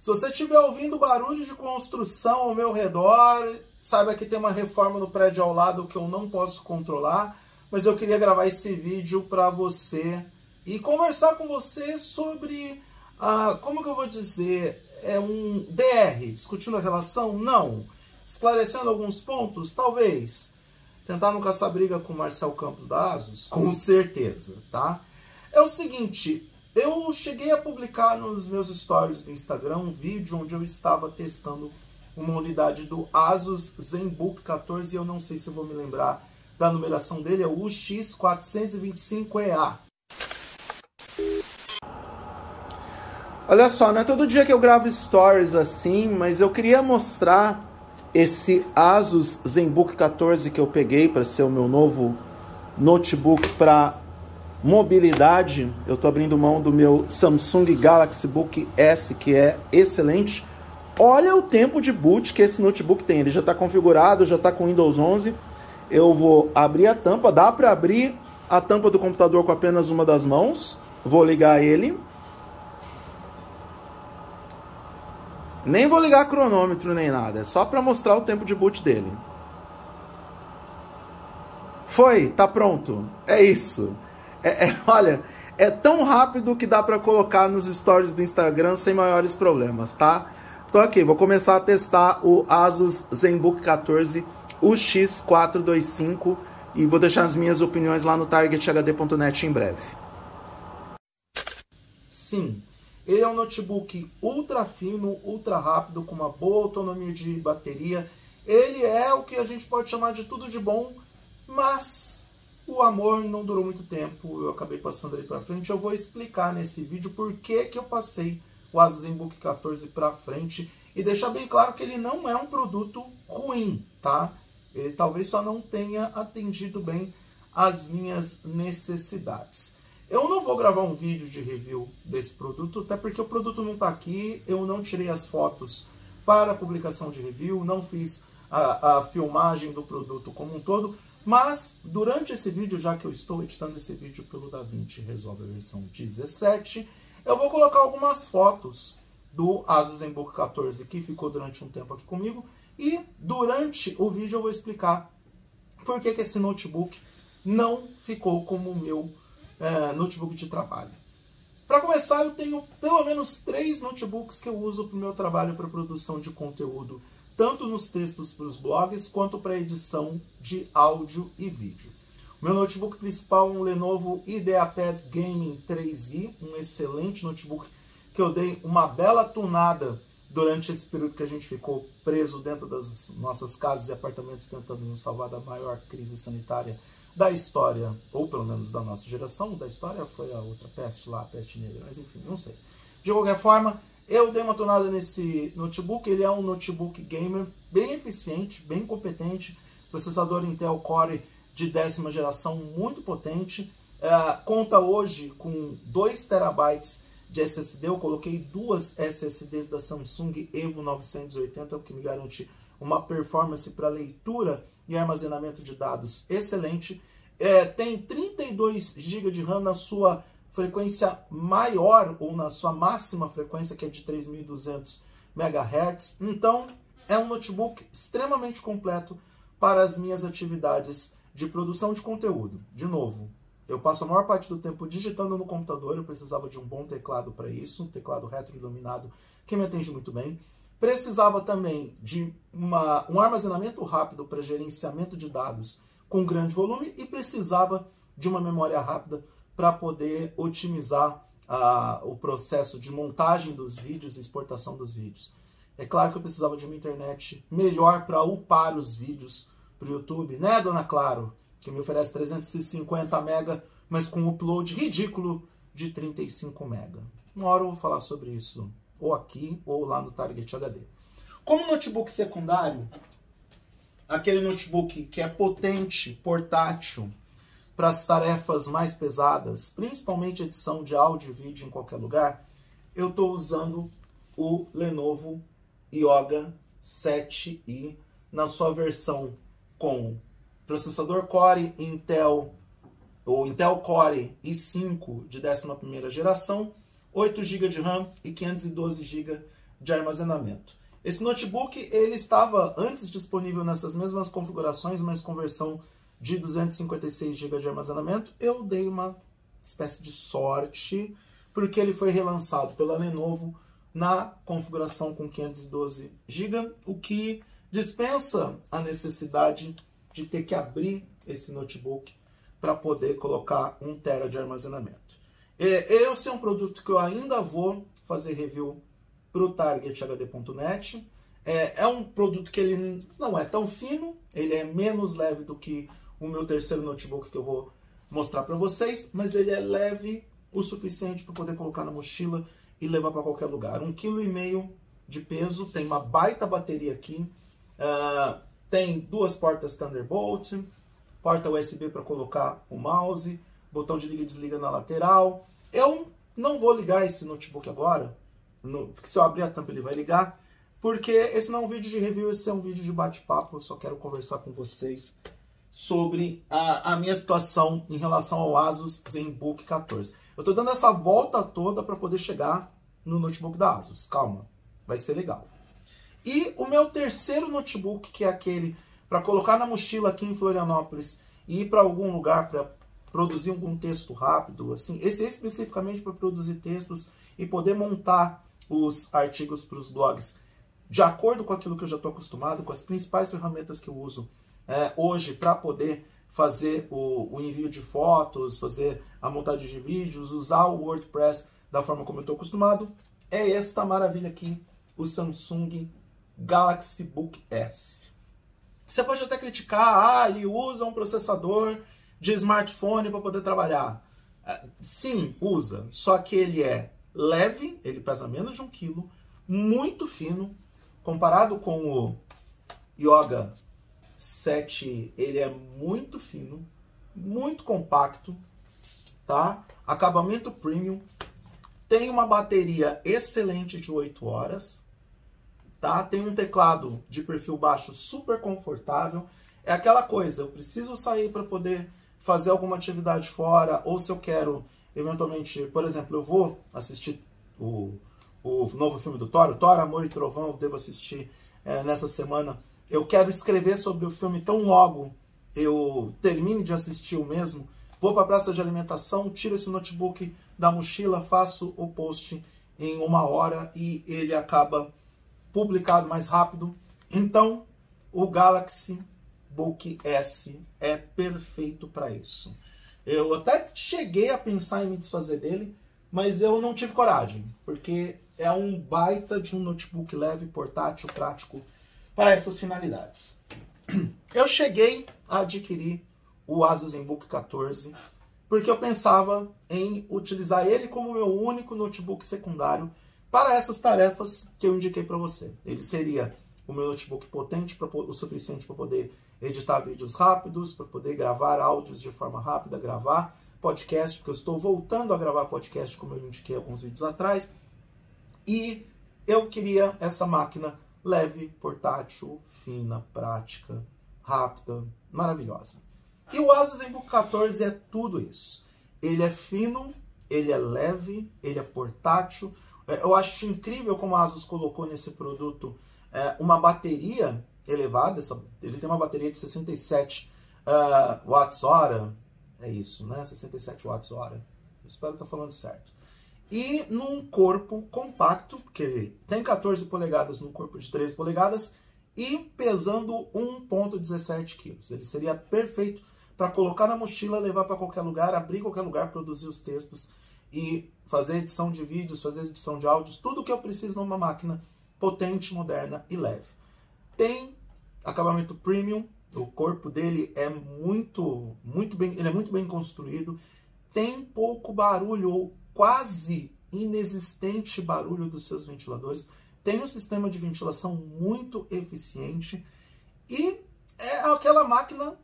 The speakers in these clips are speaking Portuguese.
Se você estiver ouvindo barulho de construção ao meu redor, saiba que tem uma reforma no prédio ao lado que eu não posso controlar, mas eu queria gravar esse vídeo para você e conversar com você sobre, como que eu vou dizer, um DR, discutindo a relação? Não. Esclarecendo alguns pontos? Talvez. Tentar não caçar briga com o Marcel Campos da Asus? Com certeza, tá? É o seguinte, eu cheguei a publicar nos meus stories do Instagram um vídeo onde eu estava testando uma unidade do Asus ZenBook 14, e eu não sei se eu vou me lembrar da numeração dele, é o UX425EA. Olha só, não é todo dia que eu gravo stories assim, mas eu queria mostrar esse Asus ZenBook 14 que eu peguei para ser o meu novo notebook para mobilidade. Eu estou abrindo mão do meu Samsung Galaxy Book S, que é excelente. Olha o tempo de boot que esse notebook tem. Ele já está configurado, já está com Windows 11. Eu vou abrir a tampa. Dá para abrir a tampa do computador com apenas uma das mãos. Vou ligar ele. Nem vou ligar cronômetro nem nada. É só para mostrar o tempo de boot dele. Foi, tá pronto. É isso. Olha, é tão rápido que dá para colocar nos stories do Instagram sem maiores problemas, tá? Tô aqui, vou começar a testar o Asus ZenBook 14 UX425 e vou deixar as minhas opiniões lá no targethd.net em breve. Sim, ele é um notebook ultra fino, ultra rápido, com uma boa autonomia de bateria. Ele é o que a gente pode chamar de tudo de bom, mas o amor não durou muito tempo, eu acabei passando ele para frente. Eu vou explicar nesse vídeo por que eu passei o Asus ZenBook 14 para frente e deixar bem claro que ele não é um produto ruim, tá? Ele talvez só não tenha atendido bem as minhas necessidades. Eu não vou gravar um vídeo de review desse produto, até porque o produto não está aqui, eu não tirei as fotos para a publicação de review, não fiz a filmagem do produto como um todo. Mas, durante esse vídeo, já que eu estou editando esse vídeo pelo DaVinci Resolve a versão 17, eu vou colocar algumas fotos do Asus ZenBook 14 que ficou durante um tempo aqui comigo. E durante o vídeo eu vou explicar por que esse notebook não ficou como o meu notebook de trabalho. Para começar, eu tenho pelo menos 3 notebooks que eu uso para o meu trabalho para produção de conteúdo, tanto nos textos para os blogs, quanto para edição de áudio e vídeo. O meu notebook principal é um Lenovo IdeaPad Gaming 3i, um excelente notebook que eu dei uma bela tunada durante esse período que a gente ficou preso dentro das nossas casas e apartamentos, tentando nos salvar da maior crise sanitária da história, ou pelo menos da nossa geração. Da história foi a outra peste lá, a peste negra, mas enfim, não sei. De qualquer forma, eu dei uma tunada nesse notebook. Ele é um notebook gamer bem eficiente, bem competente, processador Intel Core de 10ª geração, muito potente. Conta hoje com 2 TB de SSD, eu coloquei 2 SSDs da Samsung Evo 980, o que me garante uma performance para leitura e armazenamento de dados excelente. Tem 32 GB de RAM na sua frequência maior, ou na sua máxima frequência, que é de 3.200 MHz. Então, é um notebook extremamente completo para as minhas atividades de produção de conteúdo. De novo, eu passo a maior parte do tempo digitando no computador, eu precisava de um bom teclado para isso, um teclado retroiluminado que me atende muito bem. Precisava também de um armazenamento rápido para gerenciamento de dados com grande volume e precisava de uma memória rápida para poder otimizar o processo de montagem dos vídeos e exportação dos vídeos. É claro que eu precisava de uma internet melhor para upar os vídeos para o YouTube, né, dona Claro? Que me oferece 350 MB, mas com um upload ridículo de 35 MB. Uma hora eu vou falar sobre isso, ou aqui, ou lá no Target HD. Como notebook secundário, aquele notebook que é potente, portátil, para as tarefas mais pesadas, principalmente edição de áudio e vídeo em qualquer lugar, eu estou usando o Lenovo Yoga 7i na sua versão com processador Core Intel, ou Intel Core i5 de 11ª geração, 8 GB de RAM e 512 GB de armazenamento. Esse notebook ele estava antes disponível nessas mesmas configurações, mas com versão de 256 GB de armazenamento. Eu dei uma espécie de sorte, porque ele foi relançado pela Lenovo na configuração com 512 GB, o que dispensa a necessidade de ter que abrir esse notebook para poder colocar 1 TB de armazenamento. Esse é um produto que eu ainda vou fazer review para o TargetHD.net. É um produto que ele não é tão fino, ele é menos leve do que o meu terceiro notebook que eu vou mostrar para vocês, mas ele é leve o suficiente para poder colocar na mochila e levar para qualquer lugar. 1,5 kg de peso, tem uma baita bateria aqui, tem 2 portas Thunderbolt, porta USB para colocar o mouse, botão de liga e desliga na lateral. Eu não vou ligar esse notebook agora, porque se eu abrir a tampa ele vai ligar, porque esse não é um vídeo de review, esse é um vídeo de bate-papo. Eu só quero conversar com vocês sobre a minha situação em relação ao Asus ZenBook 14. Eu estou dando essa volta toda para poder chegar no notebook da Asus. Calma, vai ser legal. E o meu terceiro notebook, que é aquele para colocar na mochila aqui em Florianópolis e ir para algum lugar para produzir algum texto rápido, assim, esse é especificamente para produzir textos e poder montar os artigos para os blogs de acordo com aquilo que eu já estou acostumado, com as principais ferramentas que eu uso hoje para poder fazer o envio de fotos, fazer a montagem de vídeos, usar o WordPress da forma como eu estou acostumado. É esta maravilha aqui, o Samsung Galaxy Book S. Você pode até criticar, ele usa um processador de smartphone para poder trabalhar. Sim, usa, só que ele é leve, ele pesa menos de 1 kg, muito fino, comparado com o Yoga 7, ele é muito fino, muito compacto, tá? Acabamento premium, tem uma bateria excelente de 8 horas, tá? Tem um teclado de perfil baixo super confortável. É aquela coisa, eu preciso sair para poder fazer alguma atividade fora, ou se eu quero, eventualmente, por exemplo, eu vou assistir o novo filme do Thor, Amor e Trovão, eu devo assistir nessa semana. Eu quero escrever sobre o filme tão logo eu termine de assistir o mesmo, vou para a praça de alimentação, tiro esse notebook da mochila, faço o post em 1 hora e ele acaba publicado mais rápido. Então, o Galaxy Book S é perfeito para isso. Eu até cheguei a pensar em me desfazer dele, mas eu não tive coragem, porque é um baita de um notebook leve, portátil, prático para essas finalidades. Eu cheguei a adquirir o Asus ZenBook 14 porque eu pensava em utilizar ele como meu único notebook secundário para essas tarefas que eu indiquei para você. Ele seria o meu notebook potente o suficiente para poder editar vídeos rápidos, para poder gravar áudios de forma rápida, gravar podcast, porque eu estou voltando a gravar podcast, como eu indiquei alguns vídeos atrás. E eu queria essa máquina leve, portátil, fina, prática, rápida, maravilhosa. E o Asus ZenBook 14 é tudo isso. Ele é fino, ele é leve, ele é portátil. Eu acho incrível como a Asus colocou nesse produto uma bateria elevada. Ele tem uma bateria de 67 watts-hora. É isso, né? 67 watts-hora. Espero estar falando certo. E num corpo compacto, porque ele tem 14 polegadas no corpo de 13 polegadas e pesando 1,17 kg. Ele seria perfeito para colocar na mochila, levar para qualquer lugar, abrir qualquer lugar, produzir os textos e fazer edição de vídeos, fazer edição de áudios, tudo o que eu preciso numa máquina potente, moderna e leve. Tem acabamento premium, o corpo dele é muito bem construído, tem pouco barulho ou quase inexistente barulho dos seus ventiladores, tem um sistema de ventilação muito eficiente e é aquela máquina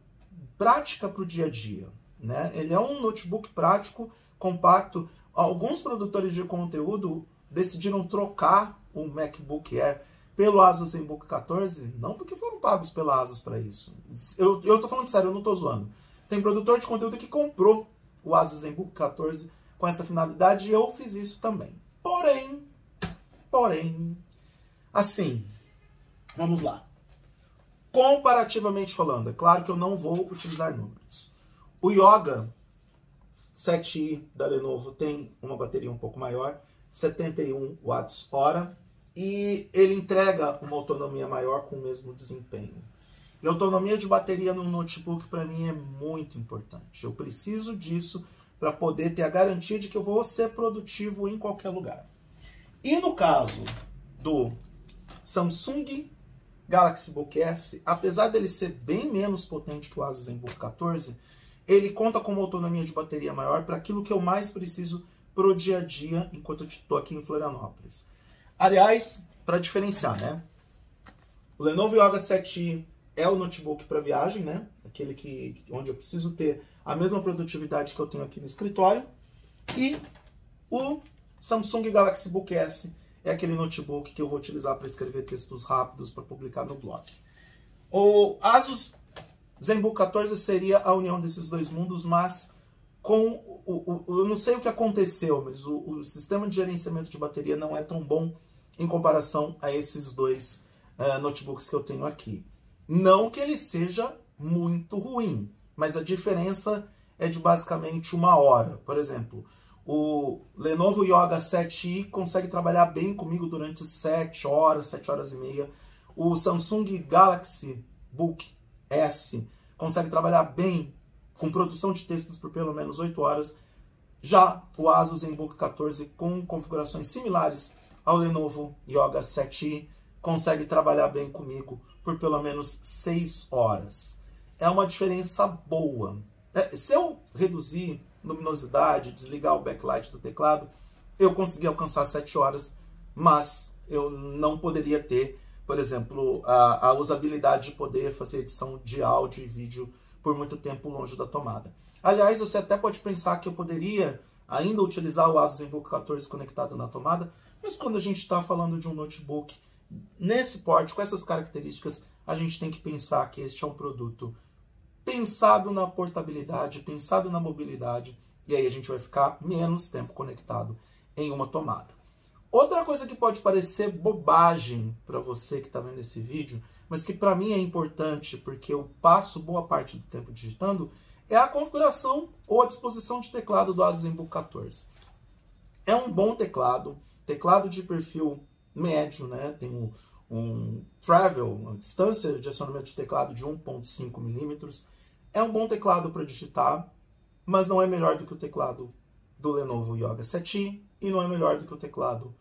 prática para o dia a dia, né? Ele é um notebook prático, compacto. Alguns produtores de conteúdo decidiram trocar o MacBook Air pelo Asus ZenBook 14, não porque foram pagos pela Asus para isso. Eu tô falando sério, eu não tô zoando. Tem produtor de conteúdo que comprou o Asus ZenBook 14 com essa finalidade e eu fiz isso também. Porém, Assim, vamos lá. Comparativamente falando, é claro que eu não vou utilizar números. O Yoga 7i da Lenovo tem uma bateria um pouco maior, 71 watts-hora, e ele entrega uma autonomia maior com o mesmo desempenho. E a autonomia de bateria no notebook para mim é muito importante. Eu preciso disso para poder ter a garantia de que eu vou ser produtivo em qualquer lugar. E no caso do Samsung Galaxy Book S, apesar dele ser bem menos potente que o Asus ZenBook 14, ele conta com uma autonomia de bateria maior para aquilo que eu mais preciso pro dia a dia enquanto eu estou aqui em Florianópolis. Aliás, para diferenciar, né? O Lenovo Yoga 7i é o notebook para viagem, né? Aquele onde eu preciso ter a mesma produtividade que eu tenho aqui no escritório. E o Samsung Galaxy Book S é aquele notebook que eu vou utilizar para escrever textos rápidos para publicar no blog. O Asus ZenBook 14 seria a união desses dois mundos, mas com eu não sei o que aconteceu, mas o sistema de gerenciamento de bateria não é tão bom em comparação a esses dois notebooks que eu tenho aqui. Não que ele seja muito ruim, mas a diferença é de basicamente 1 hora. Por exemplo, o Lenovo Yoga 7i consegue trabalhar bem comigo durante 7 horas, 7 horas e meia. O Samsung Galaxy Book S consegue trabalhar bem com produção de textos por pelo menos 8 horas. Já o Asus ZenBook 14, com configurações similares ao Lenovo Yoga 7i, consegue trabalhar bem comigo por pelo menos 6 horas. É uma diferença boa. Se eu reduzir luminosidade, desligar o backlight do teclado, eu consegui alcançar 7 horas, mas eu não poderia ter, por exemplo, a usabilidade de poder fazer edição de áudio e vídeo por muito tempo longe da tomada. Aliás, você até pode pensar que eu poderia ainda utilizar o Asus ZenBook 14 conectado na tomada, mas quando a gente está falando de um notebook nesse porte, com essas características, a gente tem que pensar que este é um produto pensado na portabilidade, pensado na mobilidade, e aí a gente vai ficar menos tempo conectado em uma tomada. Outra coisa que pode parecer bobagem para você que está vendo esse vídeo, mas que para mim é importante porque eu passo boa parte do tempo digitando, é a configuração ou a disposição de teclado do Asus ZenBook 14. É um bom teclado de perfil médio, né? Tem um travel, uma distância de acionamento de teclado de 1.5 milímetros. É um bom teclado para digitar, mas não é melhor do que o teclado do Lenovo Yoga 7i e não é melhor do que o teclado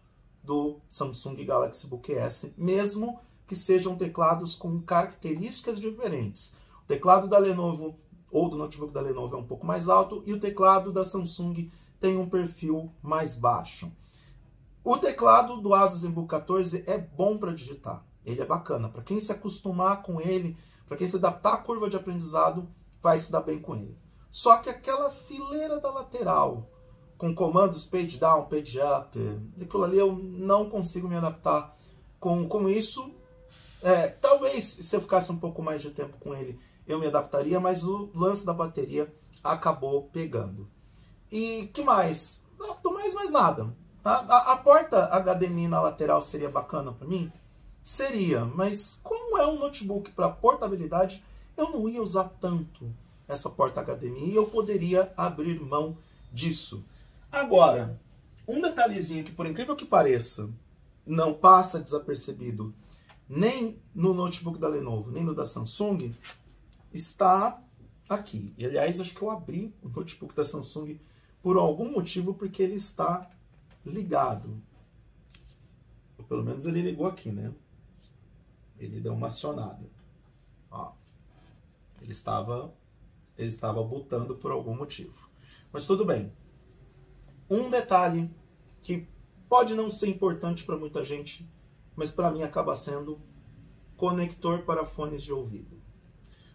do Samsung Galaxy Book S, mesmo que sejam teclados com características diferentes. O teclado da Lenovo ou do notebook da Lenovo é um pouco mais alto e o teclado da Samsung tem um perfil mais baixo. O teclado do Asus ZenBook 14 é bom para digitar, ele é bacana. Para quem se acostumar com ele, para quem se adaptar à curva de aprendizado, vai se dar bem com ele. Só que aquela fileira da lateral, com comandos page down, page up, aquilo ali eu não consigo me adaptar com isso. Talvez se eu ficasse um pouco mais de tempo com ele, eu me adaptaria, mas o lance da bateria acabou pegando. E que mais? Não mais nada. A porta HDMI na lateral seria bacana para mim? Seria, mas como é um notebook para portabilidade, eu não ia usar tanto essa porta HDMI e eu poderia abrir mão disso. Agora, um detalhezinho que, por incrível que pareça, não passa desapercebido nem no notebook da Lenovo, nem no da Samsung, está aqui. E, aliás, acho que eu abri o notebook da Samsung por algum motivo, porque ele está ligado. Ou pelo menos ele ligou aqui, né? Ele deu uma acionada. Ó, ele estava botando por algum motivo. Mas tudo bem. Um detalhe que pode não ser importante para muita gente, mas para mim acaba sendo conector para fones de ouvido.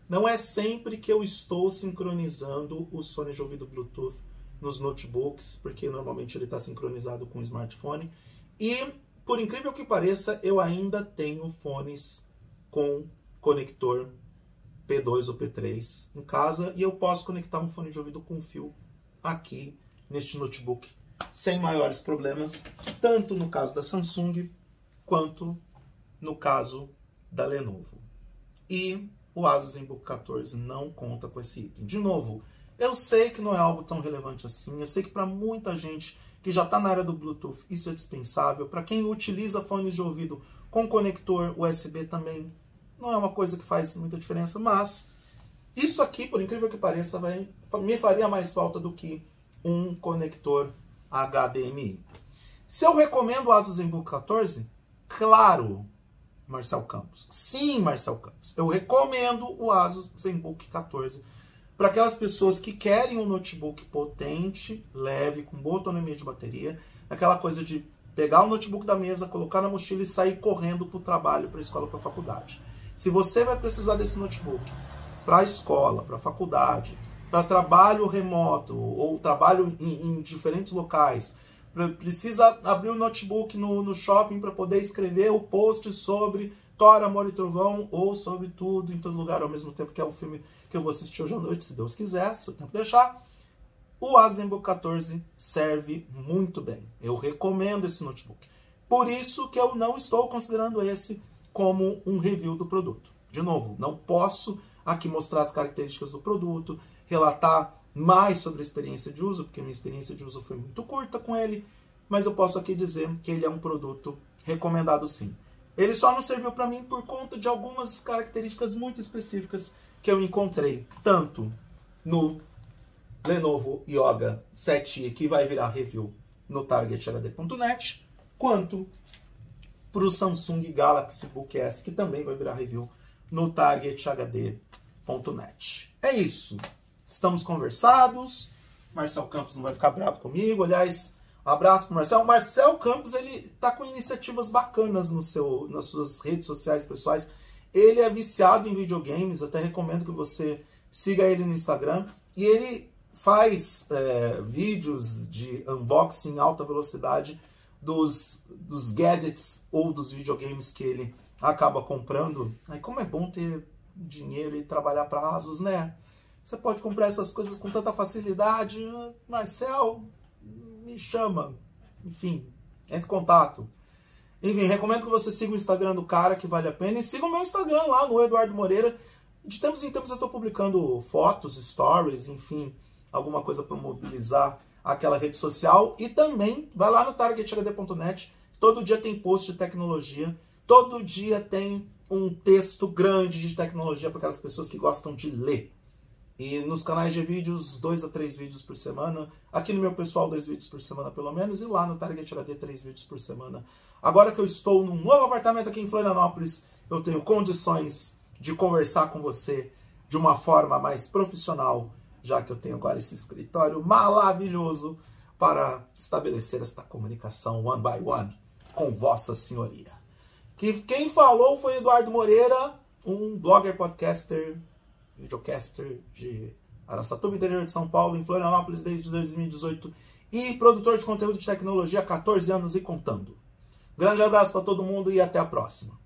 Não é sempre que eu estou sincronizando os fones de ouvido Bluetooth nos notebooks, porque normalmente ele está sincronizado com o smartphone. E, por incrível que pareça, eu ainda tenho fones com conector P2 ou P3 em casa, e eu posso conectar um fone de ouvido com fio aqui neste notebook sem maiores problemas, tanto no caso da Samsung quanto no caso da Lenovo. E o Asus ZenBook 14 não conta com esse item. De novo, eu sei que não é algo tão relevante assim, eu sei que para muita gente que já está na área do Bluetooth, isso é dispensável. Para quem utiliza fones de ouvido com conector USB também, não é uma coisa que faz muita diferença, mas isso aqui, por incrível que pareça, me faria mais falta do que um conector HDMI. Se eu recomendo o Asus ZenBook 14, claro, Marcel Campos. Sim, Marcel Campos. Eu recomendo o Asus ZenBook 14 para aquelas pessoas que querem um notebook potente, leve, com boa autonomia de bateria, aquela coisa de pegar o notebook da mesa, colocar na mochila e sair correndo para o trabalho, para a escola, para a faculdade. Se você vai precisar desse notebook para a escola, para a faculdade, para trabalho remoto ou trabalho em diferentes locais, precisa abrir o notebook no shopping para poder escrever o post sobre Thor, Amor e Trovão ou sobre tudo em todo lugar ao mesmo tempo, que é um filme que eu vou assistir hoje à noite, se Deus quiser, se o tempo deixar. O Asus ZenBook 14 serve muito bem. Eu recomendo esse notebook. Por isso que eu não estou considerando esse como um review do produto. De novo, não posso aqui mostrar as características do produto, relatar mais sobre a experiência de uso, porque minha experiência de uso foi muito curta com ele, mas eu posso aqui dizer que ele é um produto recomendado sim. Ele só não serviu para mim por conta de algumas características muito específicas que eu encontrei, tanto no Lenovo Yoga 7i, que vai virar review no targethd.net, quanto para o Samsung Galaxy Book S, que também vai virar review no targethd.net. É isso. Estamos conversados. Marcel Campos não vai ficar bravo comigo. Aliás, um abraço para o Marcel. O Marcel Campos, ele está com iniciativas bacanas nas suas redes sociais pessoais. Ele é viciado em videogames. Até recomendo que você siga ele no Instagram. E ele faz vídeos de unboxing em alta velocidade dos gadgets ou dos videogames que ele acaba comprando. Aí como é bom ter dinheiro e trabalhar para Asus, né? Você pode comprar essas coisas com tanta facilidade. Marcel, me chama. Enfim, entre em contato. Enfim, recomendo que você siga o Instagram do cara, que vale a pena. E siga o meu Instagram lá, no Eduardo Moreira. De tempos em tempos eu estou publicando fotos, stories, enfim, alguma coisa para mobilizar aquela rede social. E também vai lá no targethd.net. Todo dia tem post de tecnologia. Todo dia tem um texto grande de tecnologia para aquelas pessoas que gostam de ler. E nos canais de vídeos, 2 a 3 vídeos por semana. Aqui no meu pessoal, 2 vídeos por semana pelo menos. E lá no Target HD, 3 vídeos por semana. Agora que eu estou num novo apartamento aqui em Florianópolis, eu tenho condições de conversar com você de uma forma mais profissional, já que eu tenho agora esse escritório maravilhoso para estabelecer esta comunicação one by one com Vossa Senhoria. Quem falou foi Eduardo Moreira, um blogger, podcaster, videocaster de Araçatuba, interior de São Paulo, em Florianópolis desde 2018 e produtor de conteúdo de tecnologia há 14 anos e contando. Grande abraço para todo mundo e até a próxima.